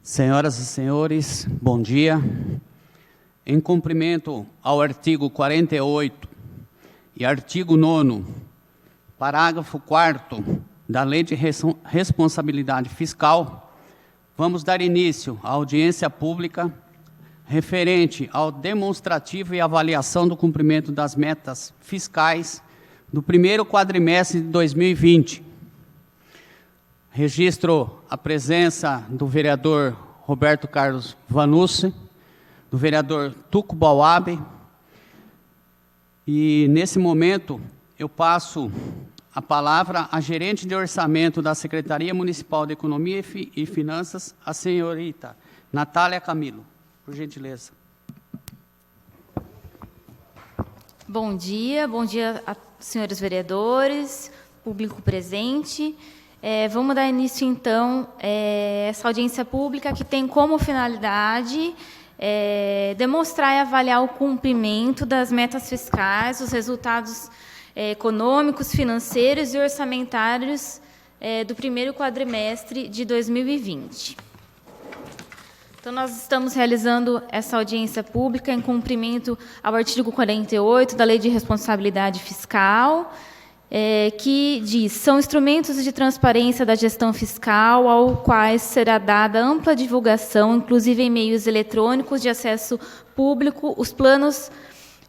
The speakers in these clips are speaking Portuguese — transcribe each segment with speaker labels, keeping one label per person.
Speaker 1: Senhoras e senhores, bom dia. Em cumprimento ao artigo 48 e artigo 9º, parágrafo 4º da Lei de Responsabilidade Fiscal, vamos dar início à audiência pública referente ao demonstrativo e avaliação do cumprimento das metas fiscais do primeiro quadrimestre de 2020. Registro a presença do vereador Roberto Carlos Vanucci, do vereador Tuco Bauabe, e nesse momento eu passo a palavra à gerente de orçamento da Secretaria Municipal de Economia e Finanças, a senhorita Natália Camilo, por gentileza.
Speaker 2: Bom dia a senhores vereadores, público presente. Vamos dar início, então, a essa audiência pública que tem como finalidade demonstrar e avaliar o cumprimento das metas fiscais, os resultados econômicos, financeiros e orçamentários do primeiro quadrimestre de 2020. Então, nós estamos realizando essa audiência pública em cumprimento ao artigo 48 da Lei de Responsabilidade Fiscal, que diz: são instrumentos de transparência da gestão fiscal, ao quais será dada ampla divulgação, inclusive em meios eletrônicos de acesso público, os planos,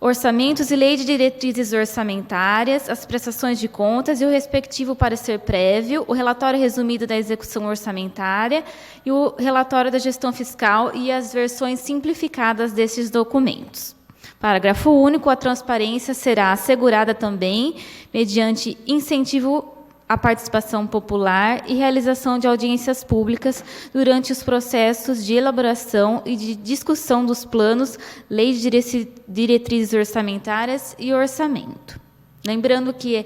Speaker 2: orçamentos e lei de diretrizes orçamentárias, as prestações de contas e o respectivo parecer prévio, o relatório resumido da execução orçamentária e o relatório da gestão fiscal e as versões simplificadas desses documentos. Parágrafo único. A transparência será assegurada também mediante incentivo à participação popular e realização de audiências públicas durante os processos de elaboração e de discussão dos planos, leis de diretrizes orçamentárias e orçamento. Lembrando que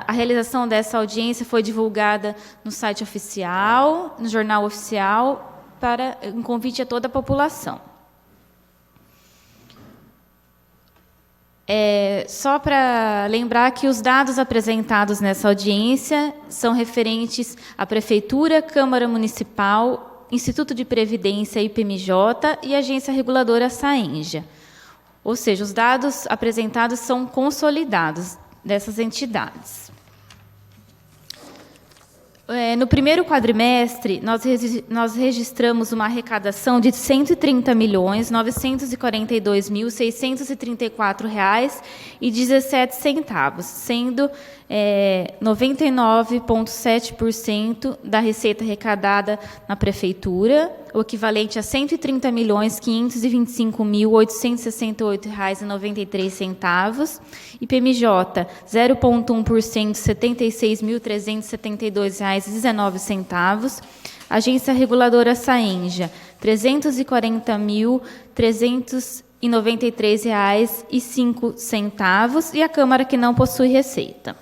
Speaker 2: a realização dessa audiência foi divulgada no site oficial, no jornal oficial, para um convite a toda a população. Só para lembrar que os dados apresentados nessa audiência são referentes à Prefeitura, Câmara Municipal, Instituto de Previdência, IPMJ, e Agência Reguladora SAENJA. Ou seja, os dados apresentados são consolidados dessas entidades. No primeiro quadrimestre, nós registramos uma arrecadação de R$ 130.942.634,17, sendo 99,7% da receita arrecadada na Prefeitura, o equivalente a R$ 130.525.868,93, IPMJ, 0,1%, R$ 76.372,19, Agência Reguladora SAENJA, R$ 340.393,05, e a Câmara, que não possui receita.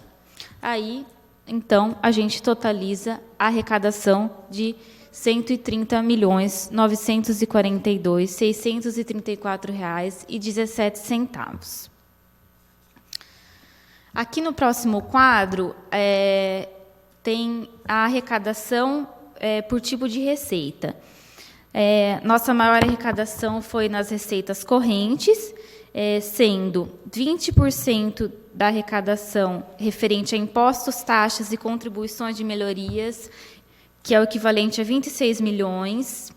Speaker 2: Aí, então, a gente totaliza a arrecadação de R$ 130.942.634,17. Aqui no próximo quadro, tem a arrecadação por tipo de receita. Nossa maior arrecadação foi nas receitas correntes, sendo 20% da arrecadação referente a impostos, taxas e contribuições de melhorias, que é o equivalente a 26 milhões.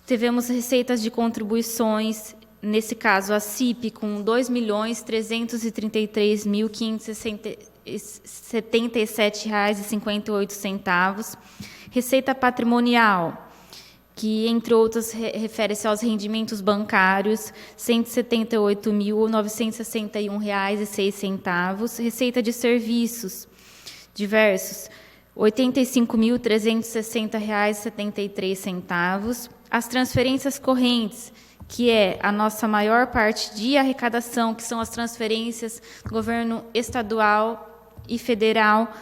Speaker 2: Tivemos receitas de contribuições, nesse caso a CIP, com R$ 2.333.577,58. Receita patrimonial, que, entre outros, refere-se aos rendimentos bancários, R$ 178.961,06. Receita de serviços diversos, R$ 85.360,73. As transferências correntes, que é a nossa maior parte de arrecadação, que são as transferências do governo estadual e federal,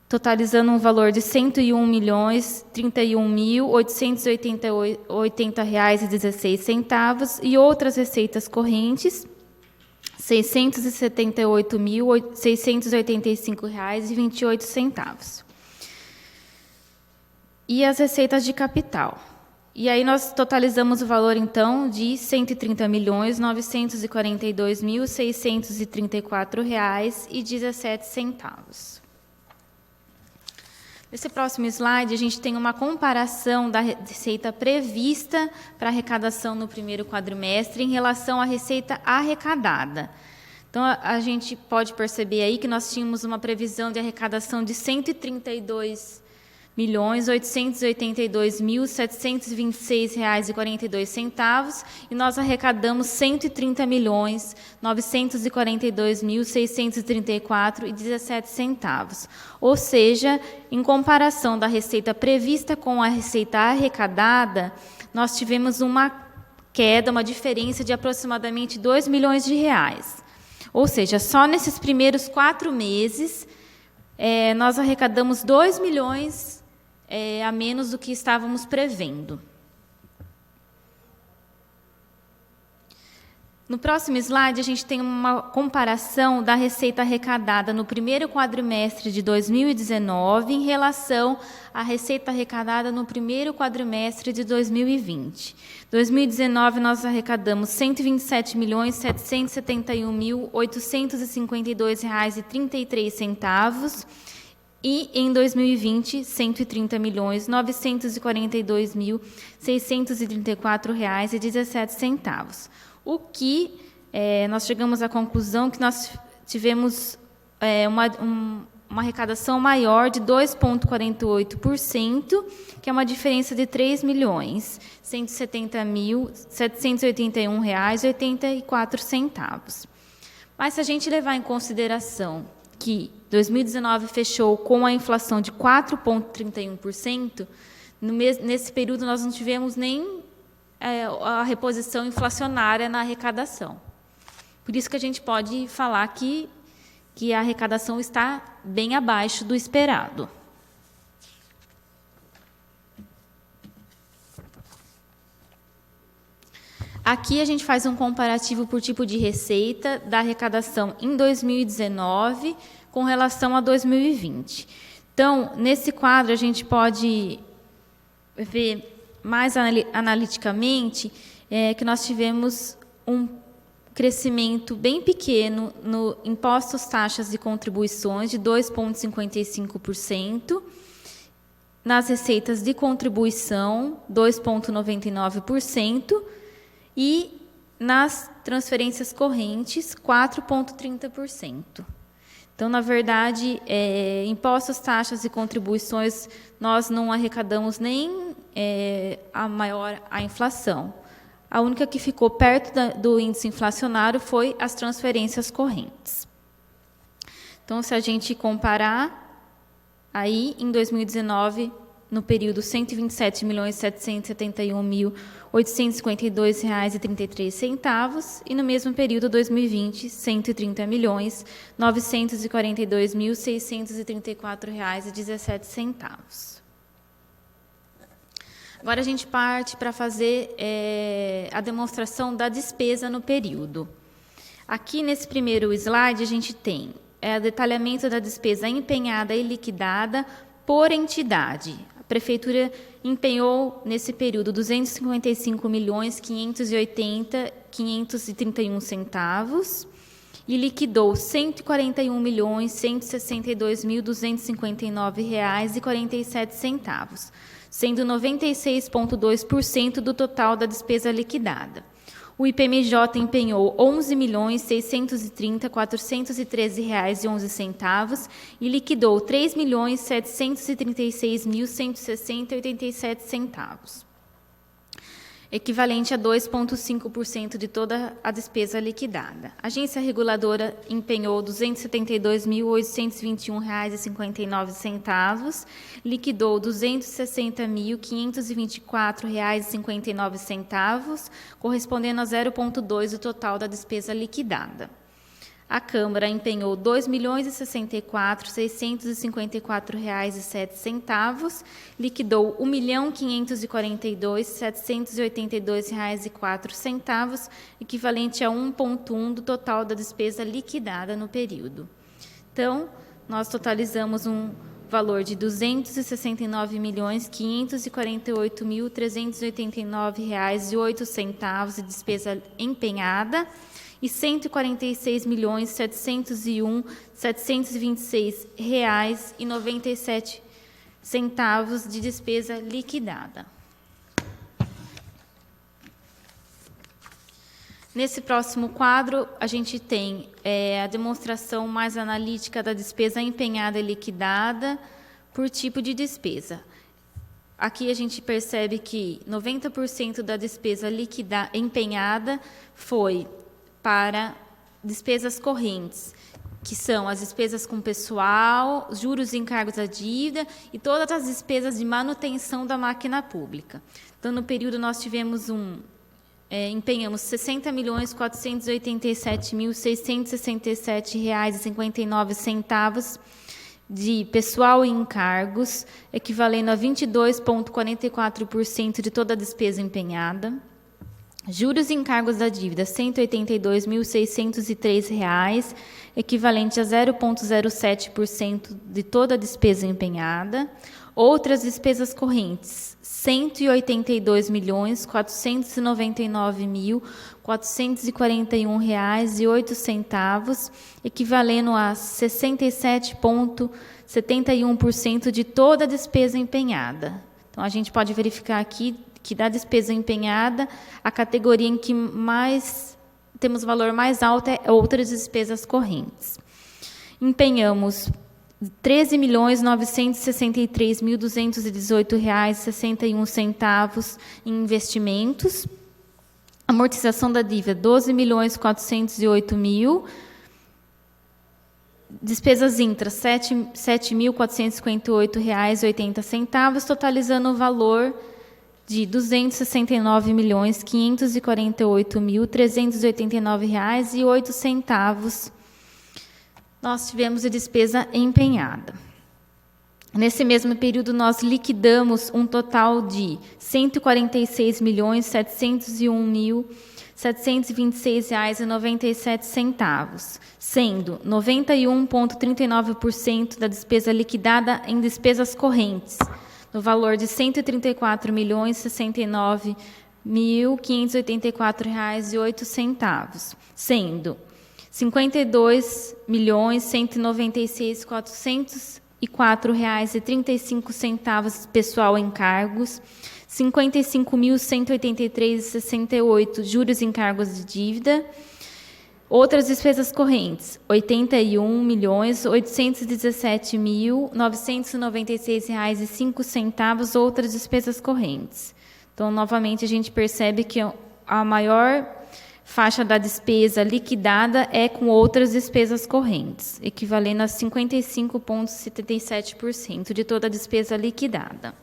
Speaker 2: totalizando um valor de R$ 101.031.880,16, e outras receitas correntes, R$ 678.685,28. E as receitas de capital, E aí nós totalizamos o valor, então, de R$ 130.942.634,17. Nesse próximo slide, a gente tem uma comparação da receita prevista para arrecadação no primeiro quadrimestre em relação à receita arrecadada. Então, a gente pode perceber aí que nós tínhamos uma previsão de arrecadação de R$ 132.822.726,42 e nós arrecadamos R$ 130.942.634,17. Ou seja, em comparação da receita prevista com a receita arrecadada, nós tivemos uma queda, uma diferença de aproximadamente R$ 2 milhões. Ou seja, só nesses primeiros 4 meses, nós arrecadamos 2 milhões a menos do que estávamos prevendo. No próximo slide, a gente tem uma comparação da receita arrecadada no primeiro quadrimestre de 2019 em relação à receita arrecadada no primeiro quadrimestre de 2020. Em 2019, nós arrecadamos R$ 127.771.852,33 e, em 2020, R$ 130.942.634,17. O que nós chegamos à conclusão que nós tivemos uma arrecadação maior de 2,48%, que é uma diferença de R$ 3.170.781,84. Mas se a gente levar em consideração que 2019 fechou com a inflação de 4,31%, nesse período nós não tivemos nem a reposição inflacionária na arrecadação. Por isso que a gente pode falar que a arrecadação está bem abaixo do esperado. Aqui a gente faz um comparativo por tipo de receita da arrecadação em 2019 com relação a 2020. Então, nesse quadro, a gente pode ver mais analiticamente que nós tivemos um crescimento bem pequeno no impostos, taxas e contribuições de 2,55%, nas receitas de contribuição 2,99% e nas transferências correntes 4,30%. Então, na verdade, impostos, taxas e contribuições, nós não arrecadamos nem a inflação. A única que ficou perto do índice inflacionário foi as transferências correntes. Então, se a gente comparar, aí, em 2019, no período R$ 127.771.852,33 e no mesmo período 2020, R$ 130.942.634,17. Agora a gente parte para fazer a demonstração da despesa no período. Aqui nesse primeiro slide a gente tem o detalhamento da despesa empenhada e liquidada por entidade. A Prefeitura empenhou, nesse período, R$ 255.580.531 e liquidou R$ 141.162.259,47, sendo 96,2% do total da despesa liquidada. O IPMJ empenhou R$ 11.630.413,11 e liquidou R$ 3.736.160,87, equivalente a 2,5% de toda a despesa liquidada. A agência reguladora empenhou R$ 272.821,59, liquidou R$ 260.524,59, correspondendo a 0,2% do total da despesa liquidada. A Câmara empenhou R$ 2.064.654,07, liquidou R$ 1.542.782,04, equivalente a 1,1% do total da despesa liquidada no período. Então, nós totalizamos valor de R$ 269.548.389,08 de despesa empenhada e R$ 146.701.726,97 de despesa liquidada. Nesse próximo quadro, a gente tem a demonstração mais analítica da despesa empenhada e liquidada por tipo de despesa. Aqui a gente percebe que 90% da despesa empenhada foi para despesas correntes, que são as despesas com pessoal, juros e encargos à dívida e todas as despesas de manutenção da máquina pública. Então, no período, nós tivemos empenhamos R$ 60.487.667,59 de pessoal e encargos, equivalendo a 22,44% de toda a despesa empenhada. Juros e encargos da dívida, R$ 182.603, equivalente a 0,07% de toda a despesa empenhada. Outras despesas correntes, R$ 182.499.441,08, equivalendo a 67,71% de toda a despesa empenhada. Então, a gente pode verificar aqui que da despesa empenhada, a categoria em que temos valor mais alto é outras despesas correntes. Empenhamos R$ 13.963.218,61 em investimentos. Amortização da dívida, R$ 12.408.000. Despesas intras, R$ 7.458,80, totalizando o valor de R$ 269.548.389,08. Nós tivemos a despesa empenhada. Nesse mesmo período, nós liquidamos um total de R$ 146.701.726,97, sendo 91,39% da despesa liquidada em despesas correntes, no valor de R$ 134.069.584,08, sendo R$ 52.196.404,35 pessoal em cargos, R$ 55.183,68 juros e encargos de dívida. Outras despesas correntes, R$ 81.817.996,05 outras despesas correntes. Então, novamente, a gente percebe que a maior faixa da despesa liquidada é com outras despesas correntes, equivalendo a 55,77% de toda a despesa liquidada.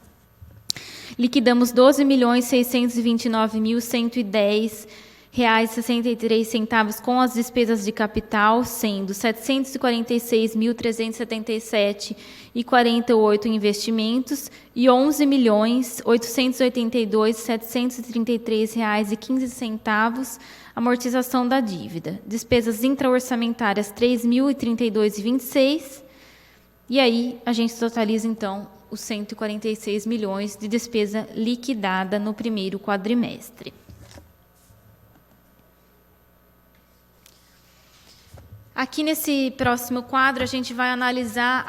Speaker 2: Liquidamos R$ 12.629.110,63 com as despesas de capital, sendo R$ 746.377,48 investimentos e R$ 11.882.733,15 amortização da dívida. Despesas intraorçamentárias, R$ 3.032,26. E aí, a gente totaliza, então, os 146 milhões de despesa liquidada no primeiro quadrimestre. Aqui nesse próximo quadro, a gente vai analisar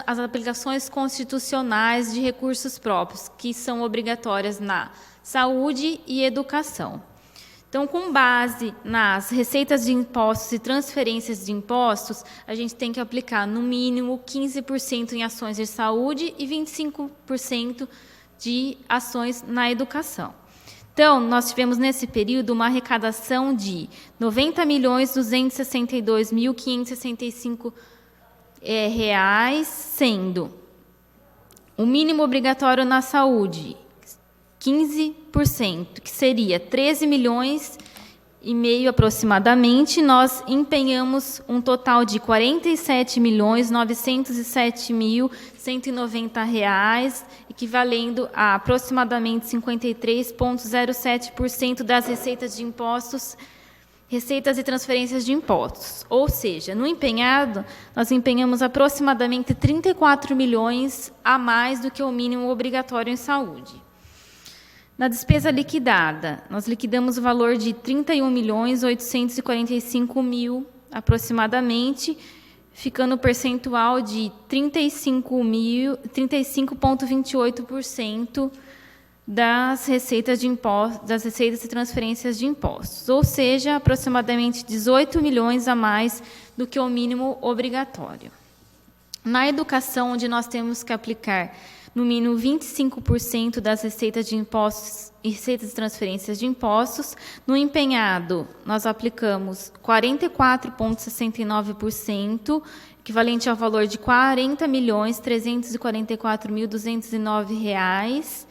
Speaker 2: as aplicações constitucionais de recursos próprios, que são obrigatórias na saúde e educação. Então, com base nas receitas de impostos e transferências de impostos, a gente tem que aplicar, no mínimo, 15% em ações de saúde e 25% de ações na educação. Então, nós tivemos nesse período uma arrecadação de R$ 90.262.565, sendo o mínimo obrigatório na saúde, 15%, que seria 13 milhões e meio aproximadamente. Nós empenhamos um total de R$ 47.907.190, equivalendo a aproximadamente 53,07% das receitas de impostos receitas e transferências de impostos. Ou seja, no empenhado, nós empenhamos aproximadamente 34 milhões a mais do que o mínimo obrigatório em saúde. Na despesa liquidada, nós liquidamos o valor de 31.845.000 aproximadamente, ficando o percentual de 35,28% das receitas de impostos, das receitas e transferências de impostos, ou seja, aproximadamente 18 milhões a mais do que o mínimo obrigatório. Na educação, onde nós temos que aplicar no mínimo 25% das receitas de impostos e receitas e transferências de impostos, no empenhado nós aplicamos 44,69%, equivalente ao valor de R$ 40.344.209,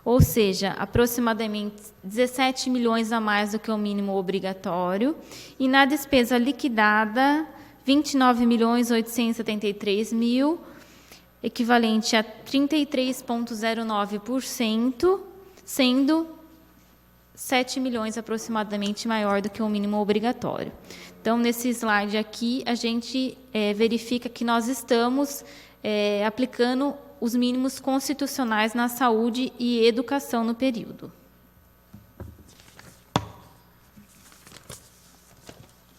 Speaker 2: ou seja, aproximadamente 17 milhões a mais do que o mínimo obrigatório, e na despesa liquidada, 29.873.000, equivalente a 33,09%, sendo 7 milhões aproximadamente maior do que o mínimo obrigatório. Então, nesse slide aqui, a gente verifica que nós estamos aplicando os mínimos constitucionais na saúde e educação no período.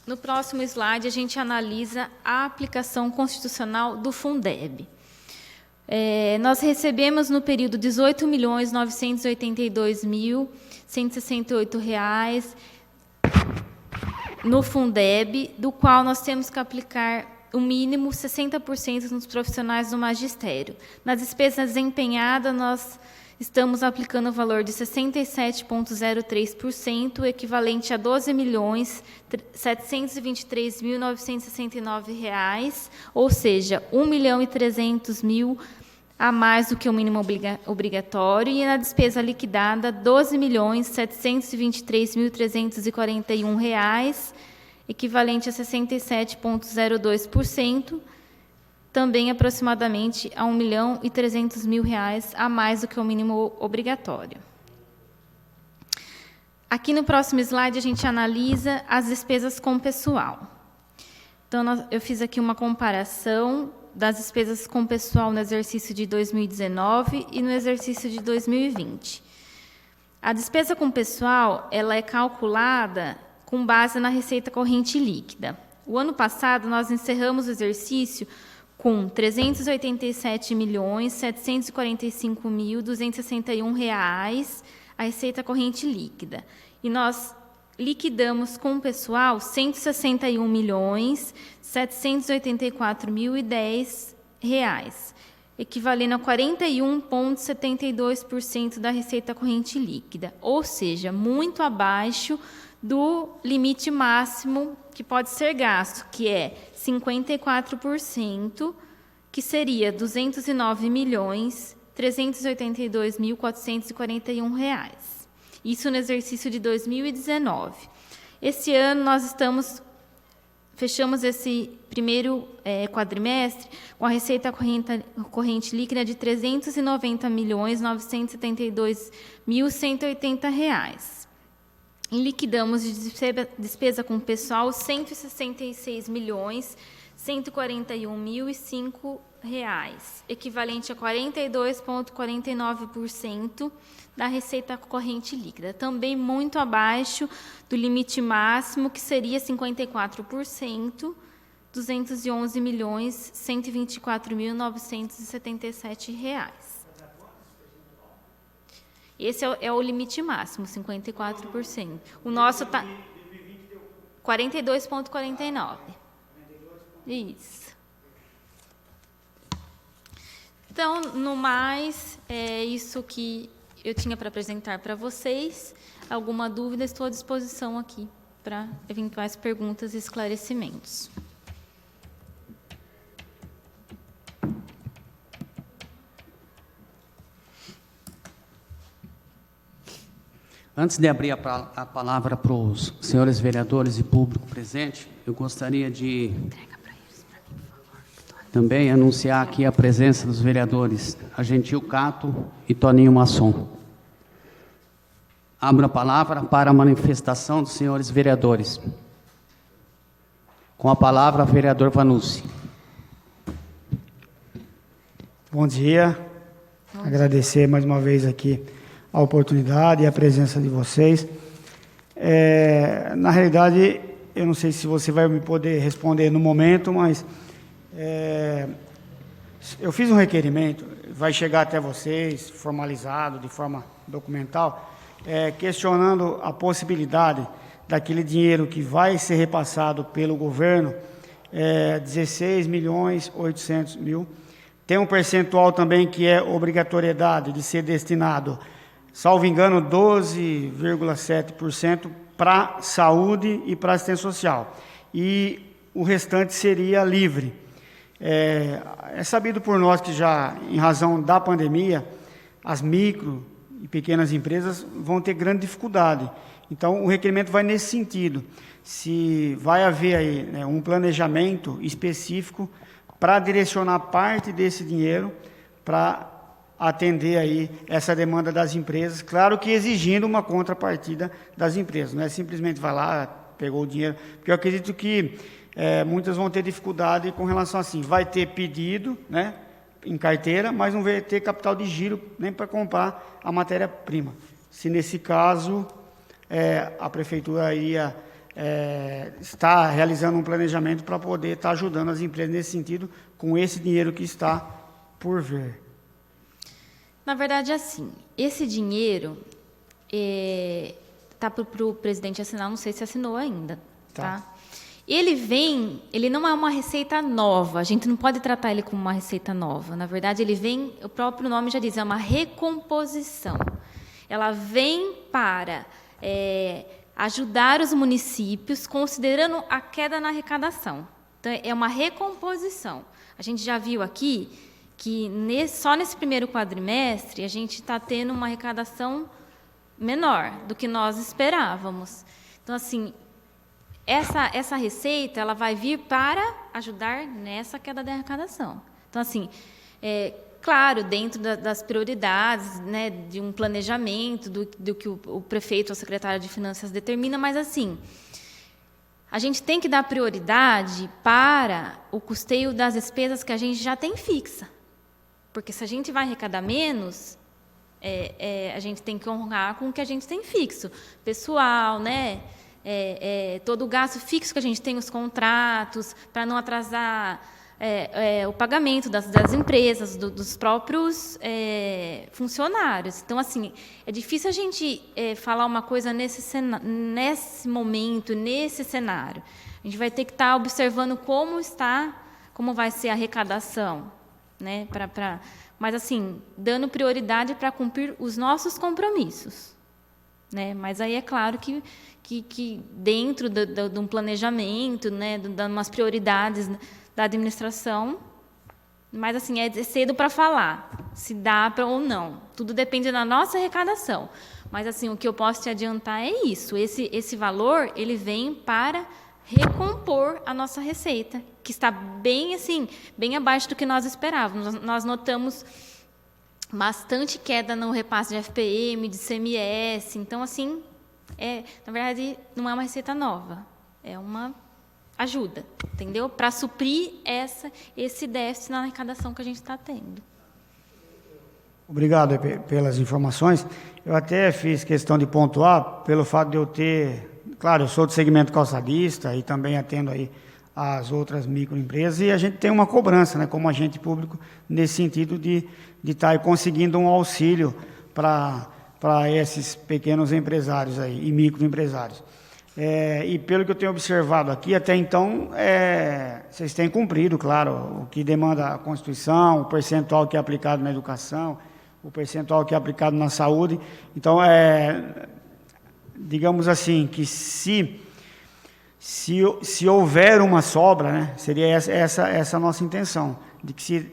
Speaker 2: No próximo slide, a gente analisa a aplicação constitucional do Fundeb. Nós recebemos no período R$ 18.982.168 no Fundeb, do qual nós temos que aplicar o mínimo 60% nos profissionais do magistério. Na despesa desempenhada, nós estamos aplicando o valor de 67,03%, equivalente a R$ 12.723.969, ou seja, R$ 1.300.000 a mais do que o mínimo obrigatório, e na despesa liquidada, R$ 12.723.341, equivalente a 67,02%, também aproximadamente a R$ 1.300.000 a mais do que o mínimo obrigatório. Aqui no próximo slide, a gente analisa as despesas com pessoal. Então, eu fiz aqui uma comparação das despesas com pessoal no exercício de 2019 e no exercício de 2020. A despesa com pessoal, ela é calculada com base na receita corrente líquida. O ano passado, nós encerramos o exercício com R$ 387.745.261 a receita corrente líquida. E nós liquidamos com o pessoal R$ 161.784.010, equivalendo a 41,72% da receita corrente líquida, ou seja, muito abaixo do limite máximo que pode ser gasto, que é 54%, que seria R$ 209.382.441. Isso no exercício de 2019. Esse ano nós fechamos esse primeiro quadrimestre com a receita corrente líquida de R$ 390.972.180. E liquidamos de despesa com pessoal R$ 166.141.005, equivalente a 42,49% da receita corrente líquida, também muito abaixo do limite máximo, que seria 54%, R$ 211.124.977. Esse é o limite máximo, 54%. O nosso está 42,49%. Isso. Então, no mais, é isso que eu tinha para apresentar para vocês. Alguma dúvida, estou à disposição aqui para eventuais perguntas e esclarecimentos.
Speaker 1: Antes de abrir a palavra para os senhores vereadores e público presente, eu gostaria de também anunciar aqui a presença dos vereadores Agentil Cato e Toninho Masson. Abro a palavra para a manifestação dos senhores vereadores. Com a palavra, vereador Vanucci.
Speaker 3: Bom dia. Agradecer mais uma vez aqui a oportunidade e a presença de vocês. Na realidade, eu não sei se você vai me poder responder no momento, mas eu fiz um requerimento, vai chegar até vocês, formalizado, de forma documental, questionando a possibilidade daquele dinheiro que vai ser repassado pelo governo, 16.800.000. Tem um percentual também que é obrigatoriedade de ser destinado, salvo engano, 12,7% para saúde e para assistência social. E o restante seria livre. É sabido por nós que já, em razão da pandemia, as micro e pequenas empresas vão ter grande dificuldade. Então, o requerimento vai nesse sentido. Se vai haver aí, né, um planejamento específico para direcionar parte desse dinheiro para atender aí essa demanda das empresas, claro que exigindo uma contrapartida das empresas, não é simplesmente vai lá, pegou o dinheiro, porque eu acredito que muitas vão ter dificuldade com relação assim, vai ter pedido, né, em carteira, mas não vai ter capital de giro nem para comprar a matéria-prima. Se nesse caso a prefeitura ia está realizando um planejamento para poder estar ajudando as empresas nesse sentido, com esse dinheiro que está por vir.
Speaker 2: Na verdade, assim, esse dinheiro está para o presidente assinar, não sei se assinou ainda, tá? Ele não é uma receita nova, a gente não pode tratar ele como uma receita nova. Na verdade, ele vem, o próprio nome já diz, é uma recomposição. Ela vem para ajudar os municípios, considerando a queda na arrecadação. Então, é uma recomposição. A gente já viu aqui que só nesse primeiro quadrimestre a gente está tendo uma arrecadação menor do que nós esperávamos. Então, assim, essa receita ela vai vir para ajudar nessa queda da arrecadação. Então, assim, claro, dentro das prioridades, né, de um planejamento, do que o prefeito ou o secretário de Finanças determina, mas, assim, a gente tem que dar prioridade para o custeio das despesas que a gente já tem fixa. Porque se a gente vai arrecadar menos, a gente tem que honrar com o que a gente tem fixo. Pessoal, né, todo o gasto fixo que a gente tem, os contratos, para não atrasar o pagamento das empresas, dos próprios funcionários. Então, assim, é difícil a gente falar uma coisa nesse momento, nesse cenário. A gente vai ter que estar observando como vai ser a arrecadação, né? Mas, assim, dando prioridade para cumprir os nossos compromissos, né? Mas aí é claro que dentro de um planejamento, né, de umas prioridades da administração, mas, assim, é cedo para falar se dá ou não. Tudo depende da nossa arrecadação. Mas, assim, o que eu posso te adiantar é isso. Esse valor, ele vem para recompor a nossa receita, que está bem, assim, bem abaixo do que nós esperávamos. Nós notamos bastante queda no repasse de FPM, de CMS. Então, assim, na verdade, não é uma receita nova. É uma ajuda, entendeu? Para suprir esse déficit na arrecadação que a gente está tendo.
Speaker 3: Obrigado pelas informações. Eu até fiz questão de pontuar pelo fato de eu ter... Claro, eu sou do segmento calçadista e também atendo aí as outras microempresas, e a gente tem uma cobrança, né, como agente público, nesse sentido de estar conseguindo um auxílio para esses pequenos empresários aí, e microempresários. E pelo que eu tenho observado aqui, até então, vocês têm cumprido, claro, o que demanda a Constituição, o percentual que é aplicado na educação, o percentual que é aplicado na saúde. Então, digamos assim, que se houver uma sobra, né, seria essa a nossa intenção, de que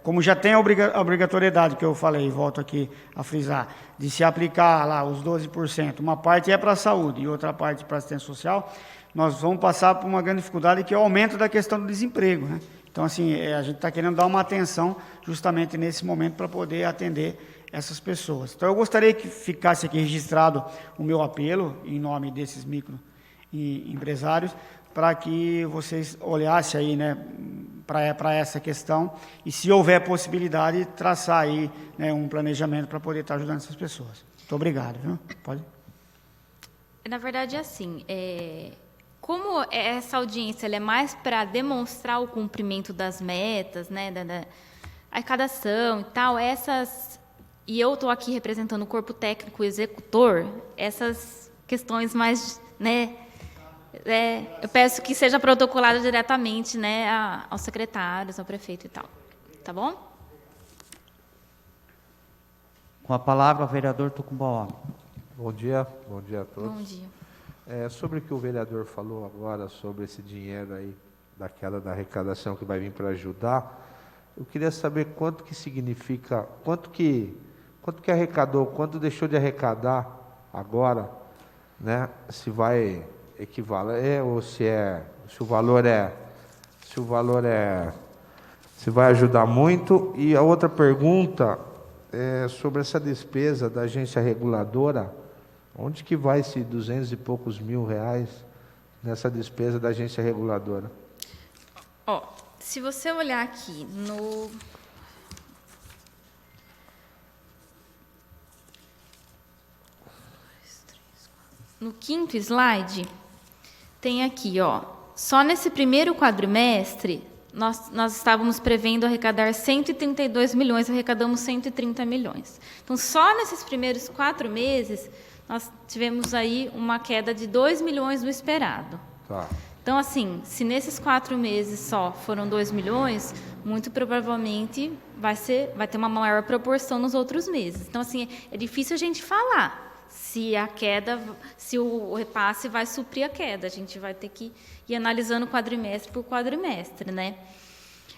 Speaker 3: como já tem a obrigatoriedade que eu falei, volto aqui a frisar, de se aplicar lá os 12%, uma parte é para a saúde e outra parte para a assistência social, nós vamos passar por uma grande dificuldade, que é o aumento da questão do desemprego, né? Então, assim, a gente está querendo dar uma atenção justamente nesse momento para poder atender essas pessoas. Então, eu gostaria que ficasse aqui registrado o meu apelo, em nome desses microempresários, para que vocês olhassem aí, né, para essa questão e, se houver possibilidade, traçar aí, né, um planejamento para poder estar ajudando essas pessoas. Muito obrigado, viu? Pode.
Speaker 2: Na verdade, assim, como essa audiência ela é mais para demonstrar o cumprimento das metas, né, da arrecadação e tal, e eu estou aqui representando o corpo técnico executor, essas questões mais, né, eu peço que seja protocolado diretamente, né, aos secretários, ao prefeito e tal. Tá bom?
Speaker 1: Com a palavra, o vereador Tucumboa.
Speaker 4: Bom dia a todos.
Speaker 2: Bom dia.
Speaker 4: Sobre o que o vereador falou agora, sobre esse dinheiro aí, da queda da arrecadação que vai vir para ajudar, eu queria saber quanto que significa, quanto que arrecadou, quanto deixou de arrecadar agora, né? Se vai equivaler ou se vai ajudar muito. E a outra pergunta é sobre essa despesa da agência reguladora. Onde que vai esse 200 e poucos mil reais nessa despesa da agência reguladora?
Speaker 2: Se você olhar aqui no quinto slide, tem aqui, só nesse primeiro quadrimestre, nós estávamos prevendo arrecadar 132 milhões, arrecadamos 130 milhões. Então, só nesses primeiros 4 meses, nós tivemos aí uma queda de 2 milhões do esperado.
Speaker 4: Tá.
Speaker 2: Então, assim, se nesses 4 meses só foram 2 milhões, muito provavelmente vai ter uma maior proporção nos outros meses. Então, assim, é difícil a gente falar se o repasse vai suprir a queda. A gente vai ter que ir analisando quadrimestre por quadrimestre, né?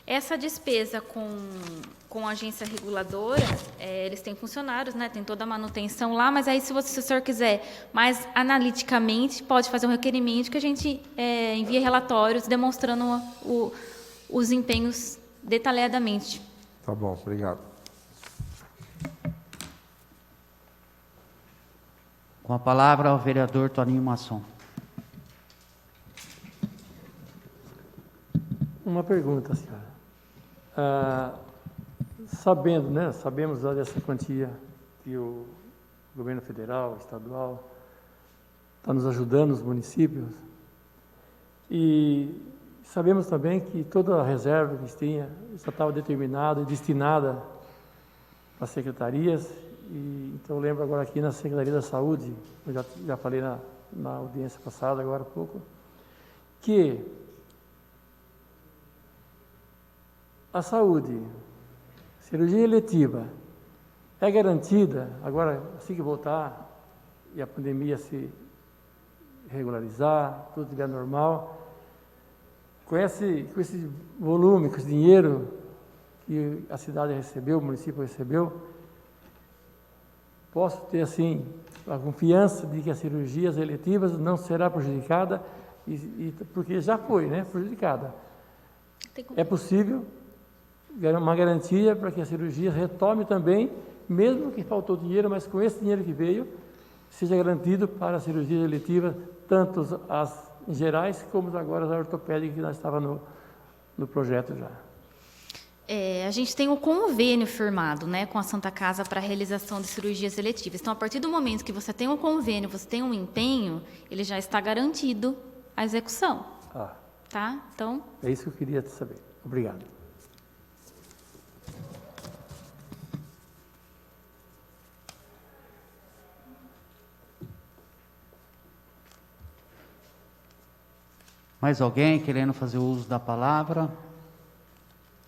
Speaker 2: Essa despesa com a agência reguladora, eles têm funcionários, né? Tem toda a manutenção lá, mas aí se o senhor quiser mais analiticamente, pode fazer um requerimento que a gente envie relatórios demonstrando os empenhos detalhadamente.
Speaker 4: Tá bom, obrigado.
Speaker 1: Com a palavra, o vereador Toninho Masson.
Speaker 5: Uma pergunta, senhora. Sabemos dessa quantia que o governo federal, estadual, está nos ajudando, os municípios, e sabemos também que toda a reserva que tinha já estava determinada e destinada para as secretarias. Então, eu lembro agora aqui na Secretaria da Saúde, eu já falei na audiência passada, agora há pouco, que a saúde, cirurgia eletiva, é garantida, agora, assim que voltar e a pandemia se regularizar, tudo estiver normal, com esse volume, com esse dinheiro que a cidade recebeu, o município recebeu, posso ter, assim, a confiança de que as cirurgias eletivas não será prejudicada, porque já foi, né, prejudicada. É possível uma garantia para que a cirurgia retome também, mesmo que faltou dinheiro, mas com esse dinheiro que veio, seja garantido para a cirurgia eletiva, tanto as em gerais, como agora as ortopédicas, que nós estava no projeto já.
Speaker 2: A gente tem um convênio firmado, né, com a Santa Casa para a realização de cirurgias eletivas. Então, a partir do momento que você tem um convênio, você tem um empenho, ele já está garantido a execução. Tá? Então...
Speaker 5: É isso que eu queria saber. Obrigado.
Speaker 1: Mais alguém querendo fazer uso da palavra?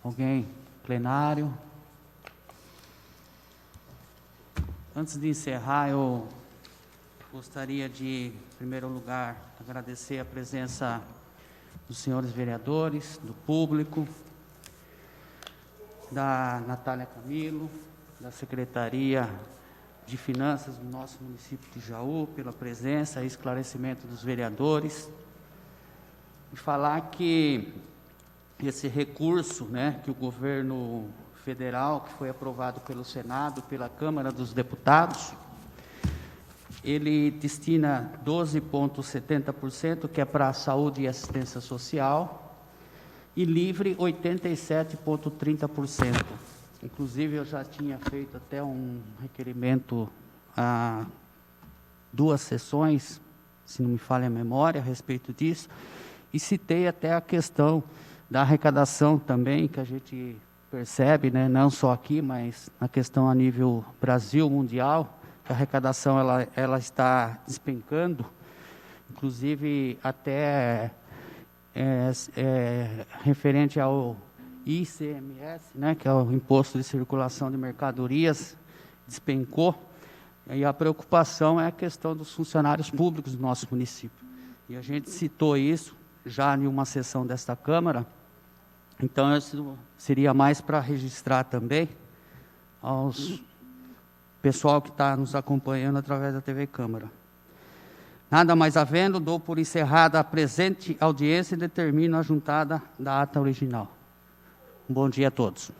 Speaker 1: Alguém? Plenário? Antes de encerrar, eu gostaria de, em primeiro lugar, agradecer a presença dos senhores vereadores, do público, da Natália Camilo, da Secretaria de Finanças do nosso município de Jaú, pela presença e esclarecimento dos vereadores. E falar que esse recurso, né, que o governo federal, que foi aprovado pelo Senado, pela Câmara dos Deputados, ele destina 12,70%, que é para saúde e assistência social, e livre 87,30%. Inclusive, eu já tinha feito até um requerimento há 2 sessões, se não me falha a memória, a respeito disso, e citei até a questão da arrecadação também, que a gente percebe, né, não só aqui, mas na questão a nível Brasil, mundial, que a arrecadação ela está despencando, inclusive até referente ao ICMS, né, que é o Imposto de Circulação de Mercadorias, despencou, e a preocupação é a questão dos funcionários públicos do nosso município. E a gente citou isso já em uma sessão desta Câmara, então isso seria mais para registrar também aos pessoal que está nos acompanhando através da TV Câmara. Nada mais havendo, dou por encerrada a presente audiência e determino a juntada da ata original. Um bom dia a todos.